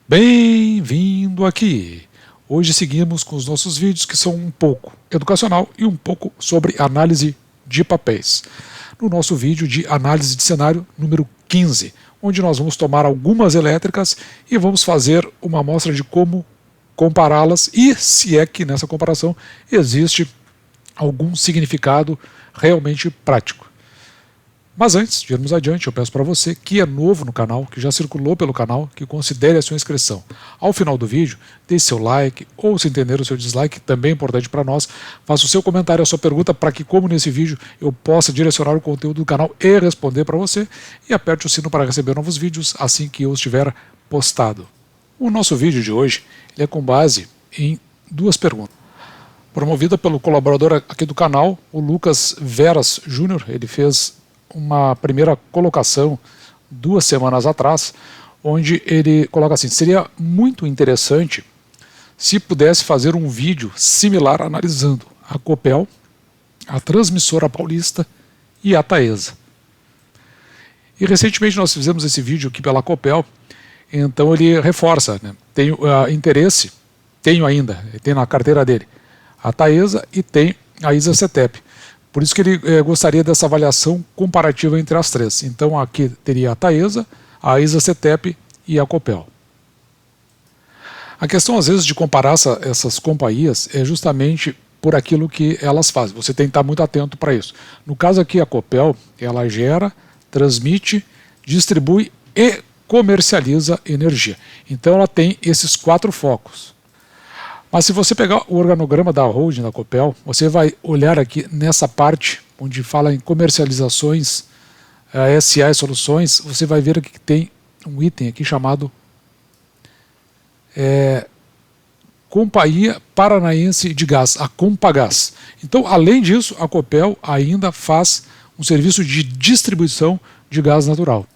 Bem-vindo aqui! Hoje seguimos com os nossos vídeos que são um pouco educacional e um pouco sobre análise de papéis. No nosso vídeo de análise de cenário número 15, onde nós vamos tomar algumas elétricas e vamos fazer uma amostra de como compará-las e se é que nessa comparação existe algum significado realmente prático. Mas antes de irmos adiante, eu peço para você que é novo no canal, que já circulou pelo canal, que considere a sua inscrição. Ao final do vídeo, deixe seu like ou, se entender, o seu dislike, também é importante para nós. Faça o seu comentário, a sua pergunta, para que, como nesse vídeo, eu possa direcionar o conteúdo do canal e responder para você. E aperte o sino para receber novos vídeos assim que eu estiver postado. O nosso vídeo de hoje é com base em duas perguntas. Promovida pelo colaborador aqui do canal, o Lucas Veras Júnior. Ele fez uma primeira colocação 2 semanas atrás, onde ele coloca assim: seria muito interessante se pudesse fazer um vídeo similar analisando a Copel, a Transmissora Paulista e a Taesa. E recentemente nós fizemos esse vídeo aqui pela Copel, então ele reforça, né? Tenho interesse, tenho na carteira dele a Taesa e tem a ISA-CETEP. Por isso que ele gostaria dessa avaliação comparativa entre as três. Então aqui teria a Taesa, a ISA-CETEP e a Copel. A questão às vezes de comparar essas companhias é justamente por aquilo que elas fazem. Você tem que estar muito atento para isso. No caso aqui a Copel, ela gera, transmite, distribui e comercializa energia. Então ela tem esses 4 focos. Mas se você pegar o organograma da holding da Copel, você vai olhar aqui nessa parte onde fala em comercializações, SA Soluções, você vai ver aqui que tem um item aqui chamado Companhia Paranaense de Gás, a Compagás. Então, além disso, a Copel ainda faz um serviço de distribuição de gás natural.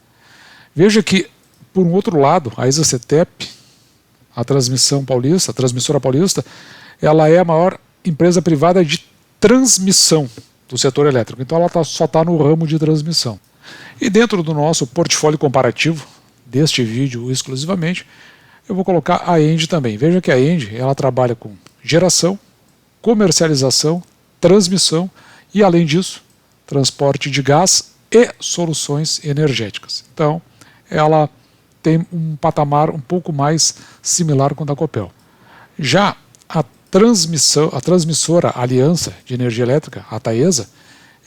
Veja que, por um outro lado, a ISA-CETEP, a Transmissora Paulista, ela é a maior empresa privada de transmissão do setor elétrico. Então ela só está no ramo de transmissão. E dentro do nosso portfólio comparativo, deste vídeo exclusivamente, eu vou colocar a ENGIE também. Veja que a ENGIE ela trabalha com geração, comercialização, transmissão e, além disso, transporte de gás e soluções energéticas. Então, ela tem um patamar um pouco mais similar com o da Copel. Já a transmissora Aliança de Energia Elétrica, a Taesa,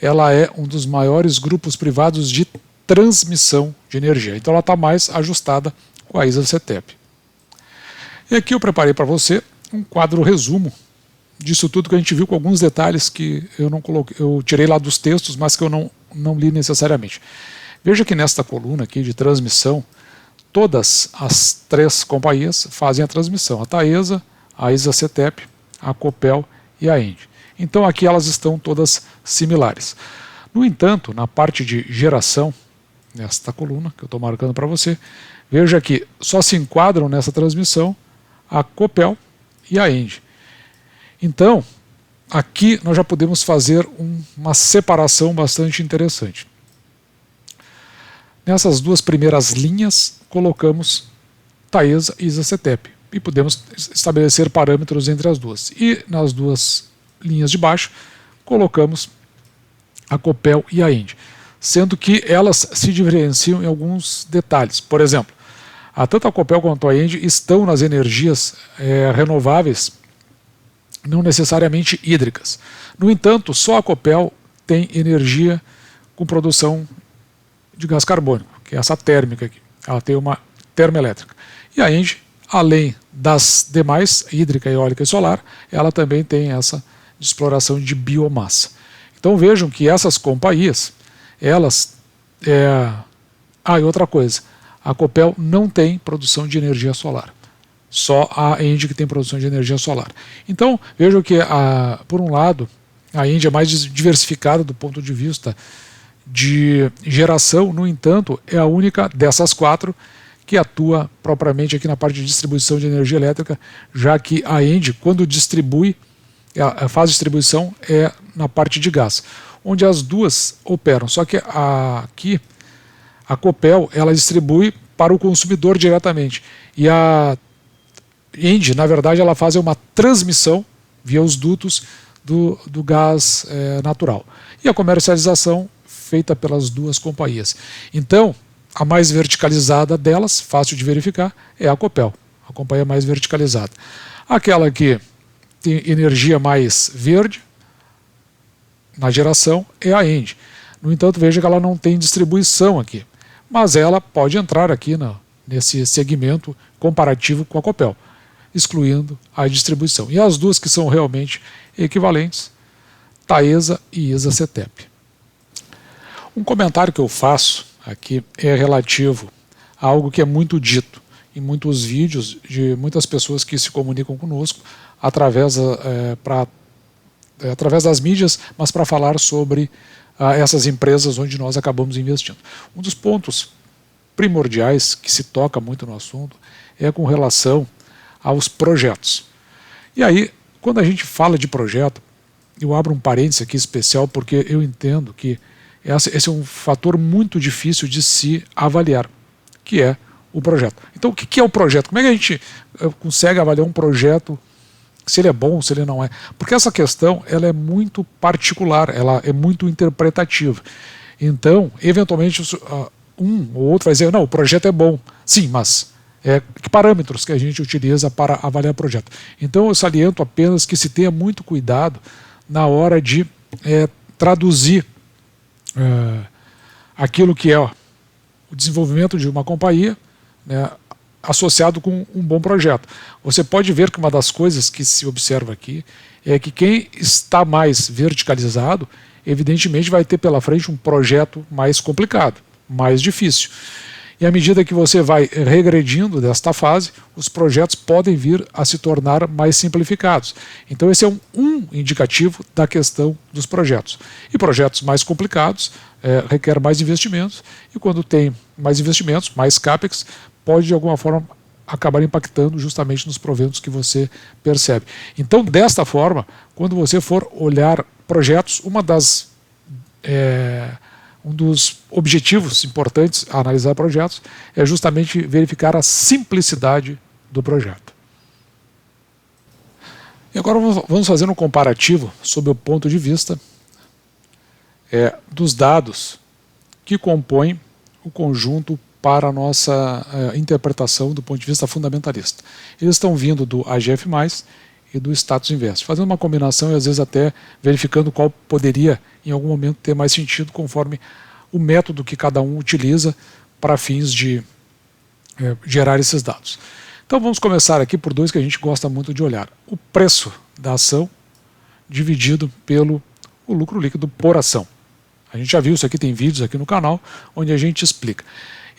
ela é um dos maiores grupos privados de transmissão de energia. Então ela está mais ajustada com a ISA-CETEP. E aqui eu preparei para você um quadro resumo disso tudo que a gente viu, com alguns detalhes que eu não coloquei, eu tirei lá dos textos, mas que eu não li necessariamente. Veja que nesta coluna aqui de transmissão, todas as 3 companhias fazem a transmissão: a Taesa, a ISA-CETEP, a Copel e a ENGIE. Então aqui elas estão todas similares. No entanto, na parte de geração, nesta coluna que eu estou marcando para você, veja que só se enquadram nessa transmissão a Copel e a ENGIE. Então, aqui nós já podemos fazer uma separação bastante interessante. Nessas 2 primeiras linhas, colocamos Taesa e ISA-CETEP e podemos estabelecer parâmetros entre as duas. E nas 2 linhas de baixo, colocamos a Copel e a ENGIE, sendo que elas se diferenciam em alguns detalhes. Por exemplo, tanto a Copel quanto a ENGIE estão nas energias renováveis, não necessariamente hídricas. No entanto, só a Copel tem energia com produção de gás carbônico, que é essa térmica aqui. Ela tem uma termoelétrica. E a ENGIE, além das demais, hídrica, eólica e solar, ela também tem essa de exploração de biomassa. Então vejam que essas companhias, elas... e outra coisa, a Copel não tem produção de energia solar. Só a ENGIE que tem produção de energia solar. Então vejam que, por um lado, a ENGIE é mais diversificada do ponto de vista de geração. No entanto, é a única dessas 4 que atua propriamente aqui na parte de distribuição de energia elétrica, já que a ENGIE, quando distribui, faz distribuição na parte de gás, onde as duas operam. Só que aqui a Copel ela distribui para o consumidor diretamente. E a ENGIE, na verdade, ela faz uma transmissão via os dutos do gás natural. E a comercialização feita pelas duas companhias. Então, a mais verticalizada delas, fácil de verificar, é a Copel, a companhia mais verticalizada. Aquela que tem energia mais verde na geração é a ENGIE. No entanto, veja que ela não tem distribuição aqui, mas ela pode entrar aqui nesse segmento comparativo com a Copel, excluindo a distribuição. E as duas que são realmente equivalentes, Taesa e ISA-CETEP. Um comentário que eu faço aqui é relativo a algo que é muito dito em muitos vídeos de muitas pessoas que se comunicam conosco através das mídias, mas para falar sobre essas empresas onde nós acabamos investindo. Um dos pontos primordiais que se toca muito no assunto é com relação aos projetos. E aí, quando a gente fala de projeto, eu abro um parênteses aqui especial porque eu entendo que esse é um fator muito difícil de se avaliar, que é o projeto. Então, o que é o projeto? Como é que a gente consegue avaliar um projeto, se ele é bom, se ele não é? Porque essa questão ela é muito particular, ela é muito interpretativa. Então, eventualmente, um ou outro vai dizer, não, o projeto é bom. Sim, mas que parâmetros que a gente utiliza para avaliar o projeto? Então, eu saliento apenas que se tenha muito cuidado na hora de traduzir aquilo que é o desenvolvimento de uma companhia, né, associado com um bom projeto. Você pode ver que uma das coisas que se observa aqui é que quem está mais verticalizado, evidentemente vai ter pela frente um projeto mais complicado, mais difícil. E à medida que você vai regredindo desta fase, os projetos podem vir a se tornar mais simplificados. Então esse é um indicativo da questão dos projetos. E projetos mais complicados requer mais investimentos, e quando tem mais investimentos, mais CAPEX, pode de alguma forma acabar impactando justamente nos proventos que você percebe. Então, desta forma, quando você for olhar projetos, um dos objetivos importantes a analisar projetos é justamente verificar a simplicidade do projeto. E agora vamos fazer um comparativo sob o ponto de vista dos dados que compõem o conjunto para a nossa interpretação do ponto de vista fundamentalista. Eles estão vindo do AGF+, e do Status Invest, fazendo uma combinação e às vezes até verificando qual poderia em algum momento ter mais sentido conforme o método que cada um utiliza para fins de gerar esses dados. Então vamos começar aqui por dois que a gente gosta muito de olhar. O preço da ação dividido pelo o lucro líquido por ação. A gente já viu isso aqui, tem vídeos aqui no canal onde a gente explica.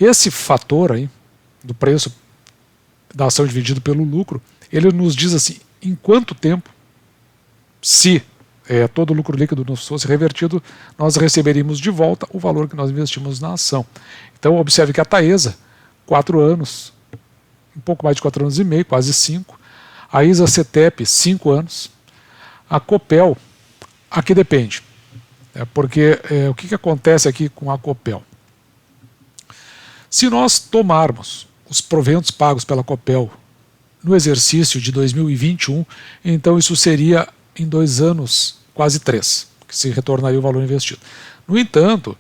Esse fator aí do preço da ação dividido pelo lucro, ele nos diz assim, em quanto tempo, se todo o lucro líquido nos fosse revertido, nós receberíamos de volta o valor que nós investimos na ação. Então observe que a Taesa, 4 anos, um pouco mais de 4 anos e meio, quase 5. A ISA-CETEP, 5 anos. A Copel, aqui depende. Porque o que acontece aqui com a Copel? Se nós tomarmos os proventos pagos pela Copel no exercício de 2021, então isso seria em 2 anos, quase 3, que se retornaria o valor investido. No entanto,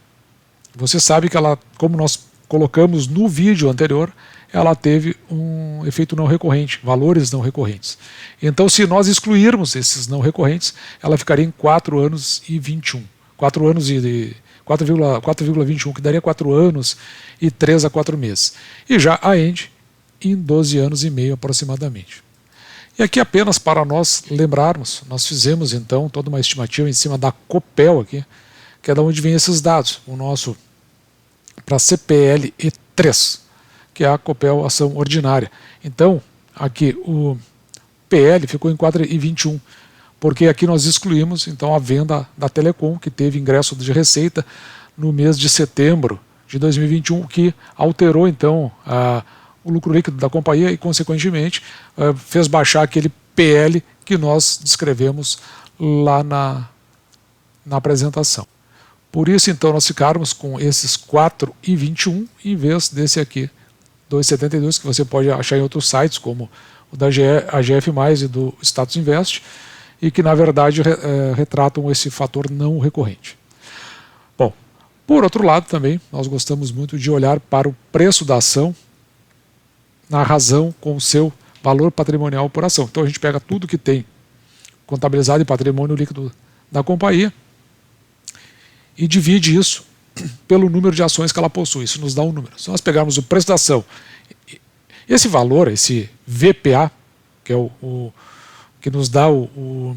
você sabe que ela, como nós colocamos no vídeo anterior, ela teve um efeito não recorrente, valores não recorrentes. Então, se nós excluirmos esses não recorrentes, ela ficaria em 4 anos e 21. 4 anos e 4,21, que daria 4 anos e 3 a 4 meses. E já a ENGIE em 12 anos e meio aproximadamente. E aqui apenas para nós lembrarmos, nós fizemos então toda uma estimativa em cima da Copel aqui, que é da onde vem esses dados, o nosso para CPLE3, que é a Copel Ação Ordinária. Então, aqui o PL ficou em 4,21, porque aqui nós excluímos então a venda da Telecom, que teve ingresso de receita no mês de setembro de 2021, que alterou então o lucro líquido da companhia e, consequentemente, fez baixar aquele PL que nós descrevemos lá na apresentação. Por isso, então, nós ficarmos com esses 4,21 em vez desse aqui, 2,72, que você pode achar em outros sites, como o da AGF+, e do Status Invest, e que na verdade retratam esse fator não recorrente. Bom, por outro lado também, nós gostamos muito de olhar para o preço da ação na razão com o seu valor patrimonial por ação. Então a gente pega tudo que tem contabilizado em patrimônio líquido da companhia e divide isso pelo número de ações que ela possui. Isso nos dá um número. Se nós pegarmos o preço da ação, esse valor, esse VPA, que é o que nos dá o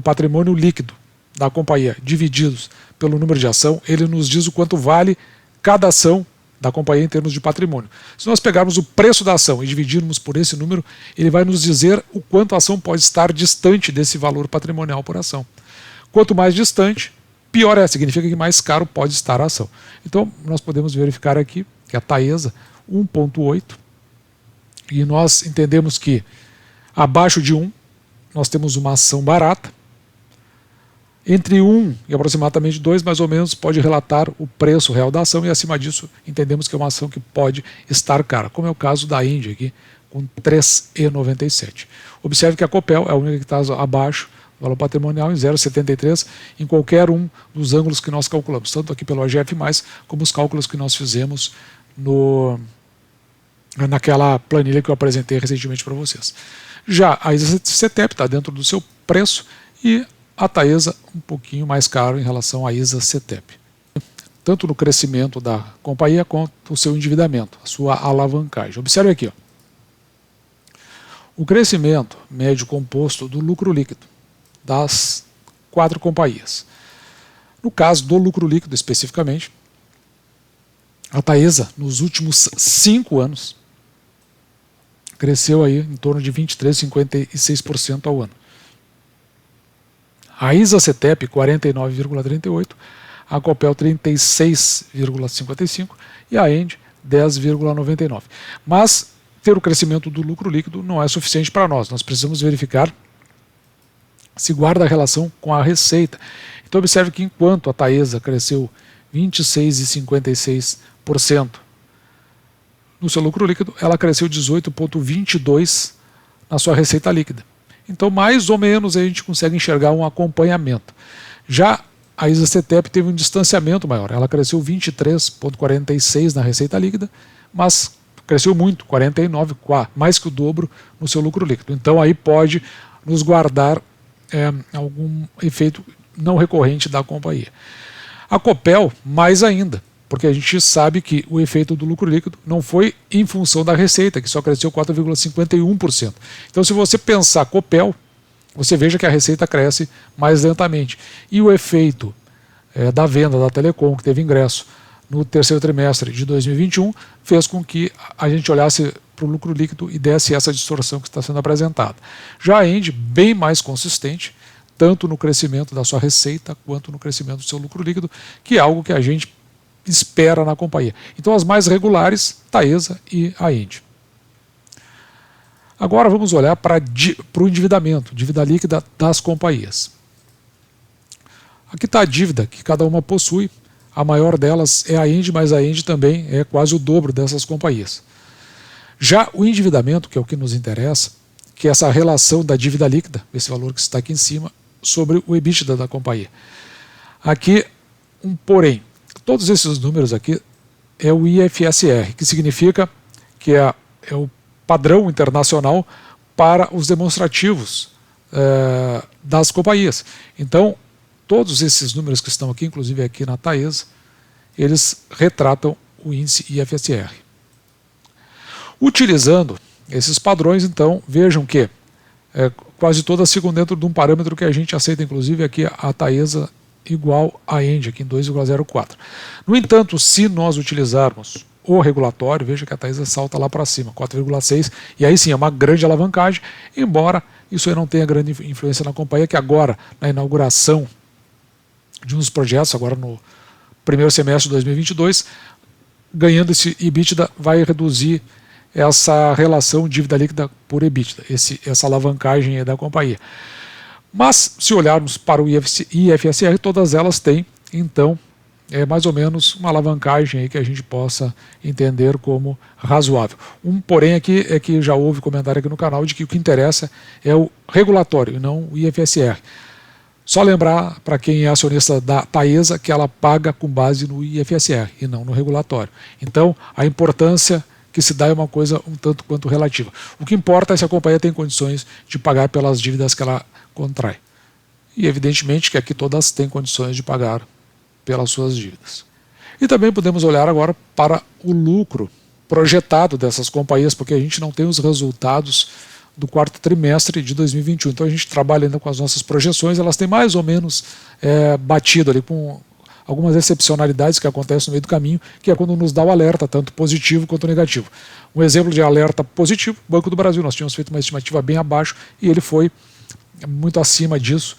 patrimônio líquido da companhia, divididos pelo número de ação, ele nos diz o quanto vale cada ação da companhia em termos de patrimônio. Se nós pegarmos o preço da ação e dividirmos por esse número, ele vai nos dizer o quanto a ação pode estar distante desse valor patrimonial por ação. Quanto mais distante, pior é, significa que mais caro pode estar a ação. Então, nós podemos verificar aqui que a Taesa 1,8, e nós entendemos que abaixo de 1, nós temos uma ação barata. Entre 1 e aproximadamente 2, mais ou menos, pode relatar o preço real da ação, e acima disso entendemos que é uma ação que pode estar cara, como é o caso da Engie aqui, com 3,97. Observe que a Copel é a única que está abaixo do valor patrimonial, em 0,73, em qualquer um dos ângulos que nós calculamos, tanto aqui pelo AGF+, como os cálculos que nós fizemos naquela planilha que eu apresentei recentemente para vocês. Já a ISA-CTEP está dentro do seu preço, e a Taesa um pouquinho mais caro em relação à ISA-CTEP, tanto no crescimento da companhia quanto o seu endividamento, a sua alavancagem. Observe aqui, ó, o crescimento médio composto do lucro líquido das 4 companhias. No caso do lucro líquido especificamente, a Taesa nos últimos 5 anos cresceu aí em torno de 23,56% ao ano. A ISA-CTEP 49,38%, a Copel 36,55% e a Engie 10,99%. Mas ter o crescimento do lucro líquido não é suficiente para nós. Nós precisamos verificar se guarda a relação com a receita. Então observe que enquanto a Taesa cresceu 26,56% no seu lucro líquido, ela cresceu 18,22% na sua receita líquida. Então, mais ou menos, a gente consegue enxergar um acompanhamento. Já a ISA-CTEP teve um distanciamento maior. Ela cresceu 23,46% na receita líquida, mas cresceu muito, 49%, mais que o dobro no seu lucro líquido. Então, aí pode nos guardar algum efeito não recorrente da companhia. A Copel, mais ainda, porque a gente sabe que o efeito do lucro líquido não foi em função da receita, que só cresceu 4,51%. Então, se você pensar Copel, você veja que a receita cresce mais lentamente. E o efeito da venda da Telecom, que teve ingresso no terceiro trimestre de 2021, fez com que a gente olhasse para o lucro líquido e desse essa distorção que está sendo apresentada. Já a Engie, bem mais consistente, tanto no crescimento da sua receita, quanto no crescimento do seu lucro líquido, que é algo que a gente espera na companhia. Então, as mais regulares, Taesa e a Engie. Agora vamos olhar para o endividamento, dívida líquida das companhias. Aqui está a dívida que cada uma possui. A maior delas é a Engie, mas a Engie também é quase o dobro dessas companhias. Já o endividamento, que é o que nos interessa, que é essa relação da dívida líquida, esse valor que está aqui em cima, sobre o EBITDA da companhia. Aqui, um porém. Todos esses números aqui é o IFSR, que significa que é o padrão internacional para os demonstrativos das companhias. Então, todos esses números que estão aqui, inclusive aqui na Taesa, eles retratam o índice IFSR. Utilizando esses padrões, então, vejam que quase todas ficam dentro de um parâmetro que a gente aceita, inclusive aqui a Taesa igual a Engie, aqui em 2,04. No entanto, se nós utilizarmos o regulatório, veja que a Taesa salta lá para cima, 4,6, e aí sim é uma grande alavancagem, embora isso aí não tenha grande influência na companhia, que agora, na inauguração de uns projetos, agora no primeiro semestre de 2022, ganhando esse EBITDA, vai reduzir essa relação dívida líquida por EBITDA, essa alavancagem da companhia. Mas, se olharmos para o IFSR, todas elas têm, então, é mais ou menos uma alavancagem aí que a gente possa entender como razoável. Um porém aqui é que já houve comentário aqui no canal de que o que interessa é o regulatório e não o IFSR. Só lembrar para quem é acionista da Taesa que ela paga com base no IFSR e não no regulatório. Então a importância que se dá é uma coisa um tanto quanto relativa. O que importa é se a companhia tem condições de pagar pelas dívidas que ela contrai. E evidentemente que aqui todas têm condições de pagar pelas suas dívidas. E também podemos olhar agora para o lucro projetado dessas companhias, porque a gente não tem os resultados do quarto trimestre de 2021. Então a gente trabalha ainda com as nossas projeções, elas têm mais ou menos batido ali com algumas excepcionalidades que acontecem no meio do caminho, que é quando nos dá o alerta, tanto positivo quanto negativo. Um exemplo de alerta positivo, Banco do Brasil, nós tínhamos feito uma estimativa bem abaixo e ele foi muito acima disso,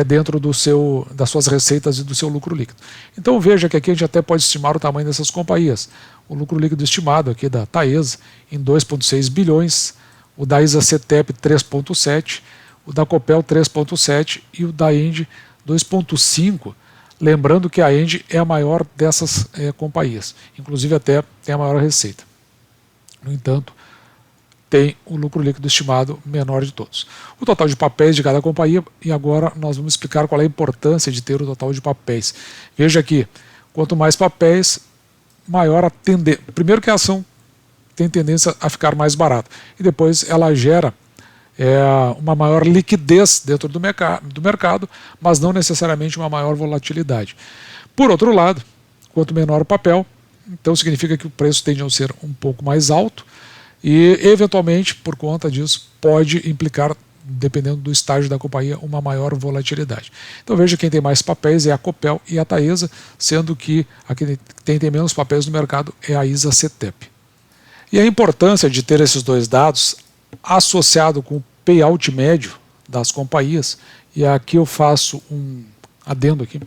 dentro das suas receitas e do seu lucro líquido. Então veja que aqui a gente até pode estimar o tamanho dessas companhias. O lucro líquido estimado aqui da Taesa em 2,6 bilhões, o da ISA-CTEP 3,7, o da Copel 3,7 e o da ENGIE 2,5, lembrando que a ENGIE é a maior dessas companhias, inclusive até tem a maior receita. No entanto, tem o lucro líquido estimado menor de todos. O total de papéis de cada companhia, e agora nós vamos explicar qual é a importância de ter o total de papéis. Veja aqui, quanto mais papéis, maior a tendência. Primeiro que a ação tem tendência a ficar mais barata, e depois ela gera uma maior liquidez dentro do mercado, mas não necessariamente uma maior volatilidade. Por outro lado, quanto menor o papel, então significa que o preço tende a ser um pouco mais alto, e eventualmente, por conta disso, pode implicar, dependendo do estágio da companhia, uma maior volatilidade. Então veja, quem tem mais papéis é a Copel e a Taesa, sendo que a que tem menos papéis no mercado é a ISA-CTEP. E a importância de ter esses dois dados associado com o payout médio das companhias, e aqui eu faço um adendo aqui,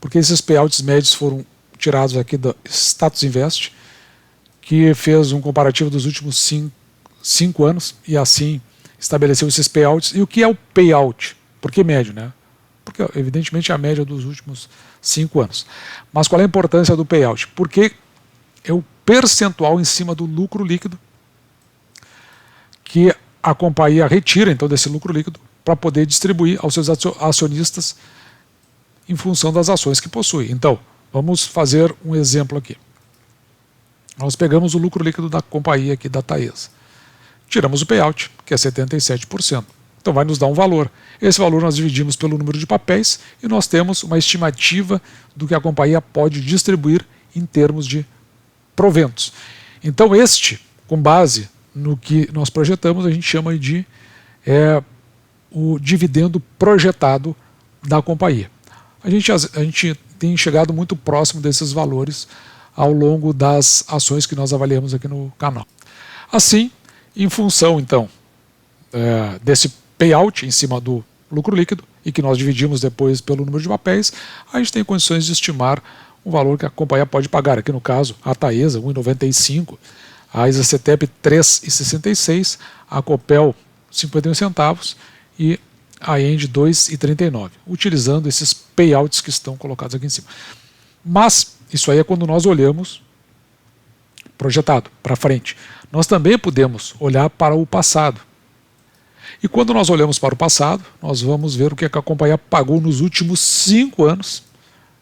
porque esses payouts médios foram tirados aqui da Status Invest, que fez um comparativo dos últimos 5 anos e assim estabeleceu esses payouts. E o que é o payout? Por que médio, né? Porque evidentemente é a média dos últimos 5 anos. Mas qual é a importância do payout? Porque é o percentual em cima do lucro líquido que a companhia retira então desse lucro líquido para poder distribuir aos seus acionistas em função das ações que possui. Então, vamos fazer um exemplo aqui. Nós pegamos o lucro líquido da companhia aqui da Taesa. Tiramos o payout, que é 77%. Então vai nos dar um valor. Esse valor nós dividimos pelo número de papéis e nós temos uma estimativa do que a companhia pode distribuir em termos de proventos. Então com base no que nós projetamos, a gente chama de o dividendo projetado da companhia. A gente tem chegado muito próximo desses valores ao longo das ações que nós avaliamos aqui no canal. Assim, em função então desse payout em cima do lucro líquido e que nós dividimos depois pelo número de papéis, a gente tem condições de estimar o valor que a companhia pode pagar. Aqui no caso, a Taesa, 1,95, a ISA-CTEP 3,66, a Copel 51 centavos e a ENGIE 2,39, utilizando esses payouts que estão colocados aqui em cima. Mas isso aí é quando nós olhamos projetado para frente. Nós também podemos olhar para o passado. E quando nós olhamos para o passado, nós vamos ver o que a companhia pagou nos últimos 5 anos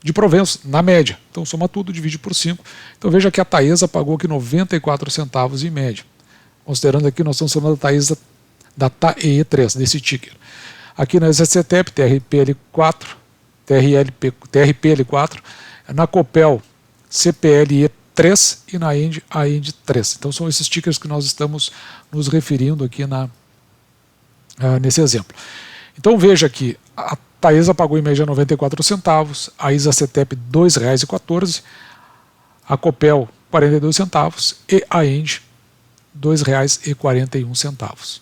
de proventos, na média. Então soma tudo, divide por 5. Então veja que a Taesa pagou aqui 94 centavos em média. Considerando aqui, nós estamos falando da Taesa da TAEE3, desse ticker. Aqui na ISA-CTEP, TRPL4, na Copel, CPLE3 e na ENGIE, a ENGIE 3. Então são esses tickers que nós estamos nos referindo aqui nesse exemplo. Então veja que a Taesa pagou em média 94 centavos, a ISA-CTEP R$ 2,14, a Copel 42 centavos e a ENGIE R$ 2,41.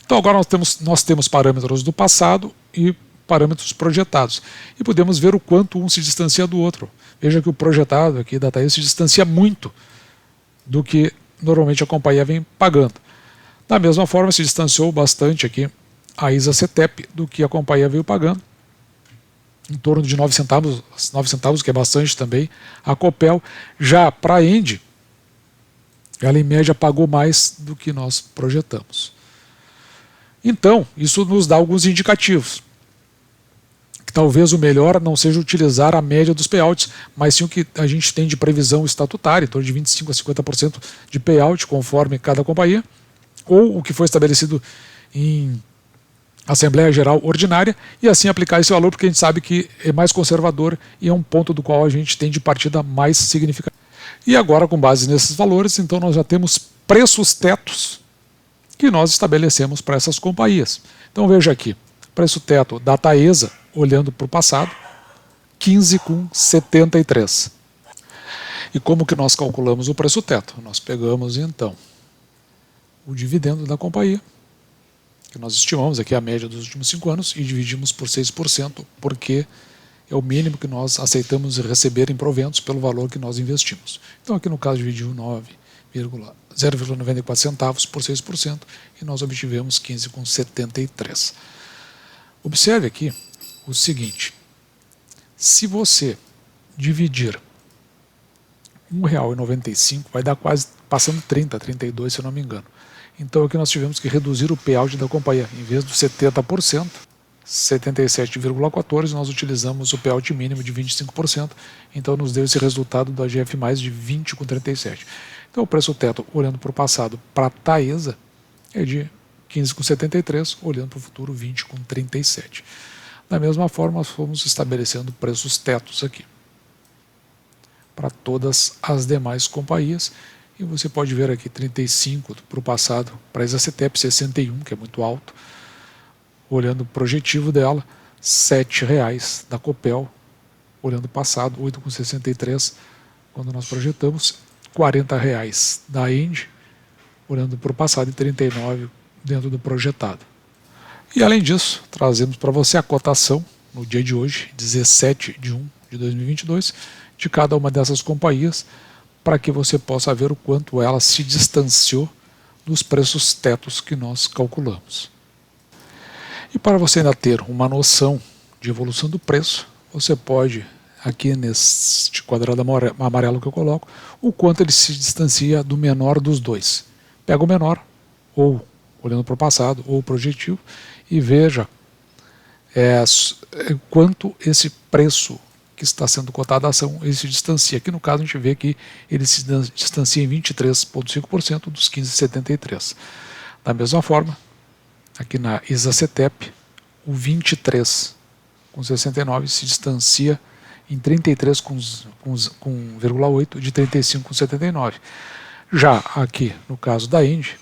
Então agora nós temos parâmetros do passado e parâmetros projetados. E podemos ver o quanto um se distancia do outro. Veja que o projetado aqui da Taesa se distancia muito do que normalmente a companhia vem pagando. Da mesma forma, se distanciou bastante aqui a ISA-CTEP do que a companhia veio pagando. em torno de 9 centavos, que é bastante também, a Copel. Já para a Endi, ela em média pagou mais do que nós projetamos. Então, isso nos dá alguns indicativos. Que talvez o melhor não seja utilizar a média dos payouts, mas sim o que a gente tem de previsão estatutária, em torno de 25% a 50% de payout, conforme cada companhia, ou o que foi estabelecido em Assembleia Geral Ordinária, e assim aplicar esse valor, porque a gente sabe que é mais conservador e é um ponto do qual a gente tem de partida mais significativo. E agora, com base nesses valores, então nós já temos preços tetos que nós estabelecemos para essas companhias. Então veja aqui, preço teto da Taesa, olhando para o passado, 15,73. E como que nós calculamos o preço teto? Nós pegamos então o dividendo da companhia, que nós estimamos aqui a média dos últimos 5 anos, e dividimos por 6%, porque é o mínimo que nós aceitamos receber em proventos pelo valor que nós investimos. Então aqui no caso dividiu 0,94 centavos por 6% e nós obtivemos 15,73. Observe aqui o seguinte, se você dividir R$1,95, vai dar quase passando 30, 32 se eu não me engano. Então aqui nós tivemos que reduzir o payout da companhia. Em vez dos 70%, 77,14%, nós utilizamos o payout mínimo de 25%, então nos deu esse resultado da GF+, de 20,37. Então o preço teto, olhando para o passado, para a Taesa, é de 15,73, olhando para o futuro, 20,37. Da mesma forma, nós fomos estabelecendo preços tetos aqui para todas as demais companhias. E você pode ver aqui 35 para o passado, para a Isacetep 61, que é muito alto. Olhando o projetivo dela, R$ 7,00 da Copel, olhando o passado, 8,63 quando nós projetamos, R$ 40,00 da Endi, olhando para o passado, e 39 dentro do projetado. E além disso, trazemos para você a cotação no dia de hoje, 17 de 1 de 2022, de cada uma dessas companhias, para que você possa ver o quanto ela se distanciou dos preços tetos que nós calculamos. E para você ainda ter uma noção de evolução do preço, você pode, aqui neste quadrado amarelo que eu coloco, o quanto ele se distancia do menor dos dois. Pega o menor, ou olhando para o passado, ou projetivo, e veja quanto esse preço que está sendo cotado a ação, ele se distancia. Aqui no caso a gente vê que ele se distancia em 23,5% dos 15,73. Da mesma forma, aqui na Isacetep, o 23,69 se distancia em 33,8 de 35,79. Já aqui no caso da Endi,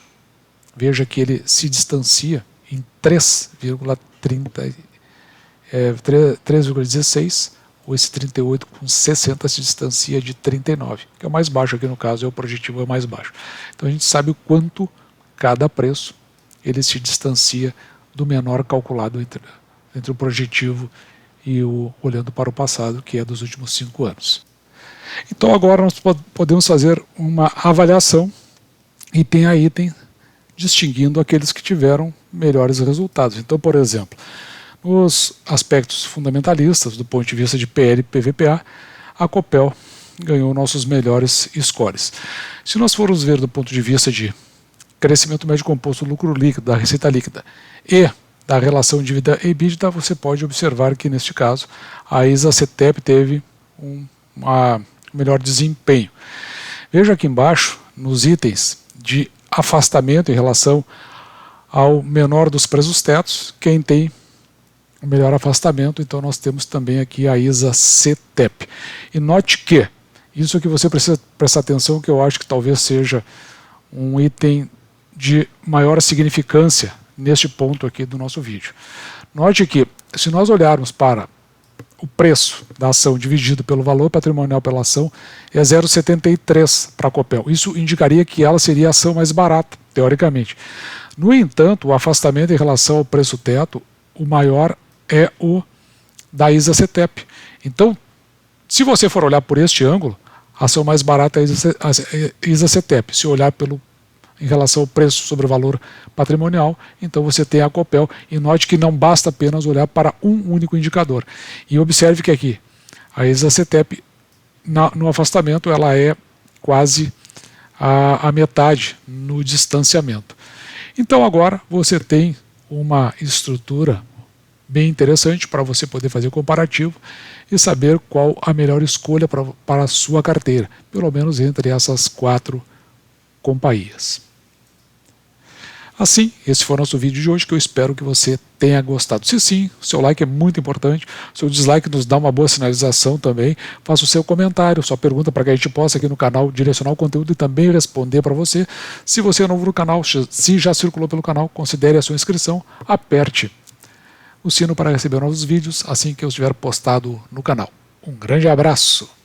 veja que ele se distancia em 3,16, ou esse 38,60 se distancia de 39, que é o mais baixo aqui no caso, é o projetivo é o mais baixo. Então a gente sabe o quanto cada preço ele se distancia do menor calculado entre o projetivo e o olhando para o passado, que é dos últimos 5 anos. Então agora nós podemos fazer uma avaliação item a item, distinguindo aqueles que tiveram melhores resultados. Então, por exemplo, nos aspectos fundamentalistas, do ponto de vista de PL e PVPA, a Copel ganhou nossos melhores scores. Se nós formos ver do ponto de vista de crescimento médio composto, lucro líquido, da receita líquida e da relação dívida EBITDA, você pode observar que neste caso a Isacetep teve um melhor desempenho. Veja aqui embaixo, nos itens de afastamento em relação ao menor dos preços tetos, quem tem o melhor afastamento, então nós temos também aqui a Isacetep. E note que, isso que você precisa prestar atenção, que eu acho que talvez seja um item de maior significância neste ponto aqui do nosso vídeo. Note que, se nós olharmos para o preço da ação dividido pelo valor patrimonial pela ação, é 0,73 para a Copel. Isso indicaria que ela seria a ação mais barata, teoricamente. No entanto, o afastamento em relação ao preço teto, o maior é o da Isacetep. Então, se você for olhar por este ângulo, a ação mais barata é a Isacetep. Se olhar em relação ao preço sobre o valor patrimonial, então você tem a Copel, e note que não basta apenas olhar para um único indicador. E observe que aqui, a Exacetep, no afastamento, ela é quase a metade no distanciamento. Então agora você tem uma estrutura bem interessante para você poder fazer o comparativo e saber qual a melhor escolha para a sua carteira, pelo menos entre essas 4 companhias. Assim, esse foi o nosso vídeo de hoje, que eu espero que você tenha gostado. Se sim, o seu like é muito importante, o seu dislike nos dá uma boa sinalização também. Faça o seu comentário, sua pergunta, para que a gente possa aqui no canal direcionar o conteúdo e também responder para você. Se você é novo no canal, se já circulou pelo canal, considere a sua inscrição, aperte o sino para receber novos vídeos assim que eu estiver postado no canal. Um grande abraço!